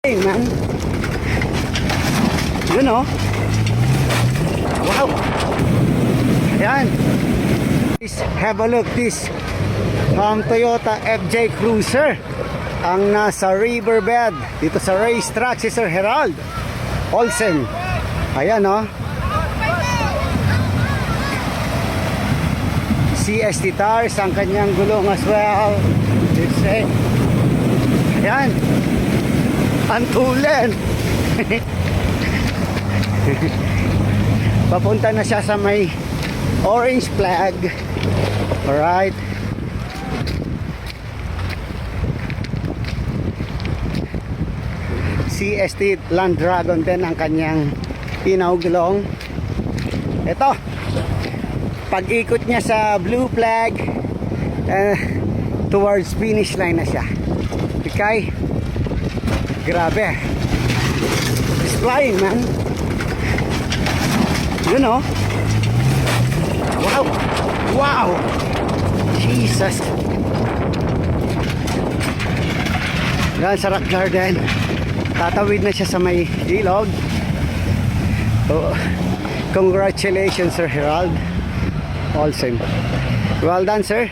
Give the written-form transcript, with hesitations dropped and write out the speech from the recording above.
Hey man, you know, wow, ayan, have a look this Toyota FJ Cruiser ang nasa riverbed dito sa racetrack si Sir Herald Olsen. Ayan o, CST tires ang kanyang gulong as well. Ayan, antulen. Papunta na siya sa may orange flag. Alright, CST Land Dragon din ang kanyang inaugulong. Ito, pag-ikot niya sa blue flag, towards finish line na siya. Okay, grabe, it's flying man, you know. Wow, wow, Jesus. Yan sa rock garden, tatawid na siya sa may ilog. Oh, congratulations Sir Herald Olsen, well done sir.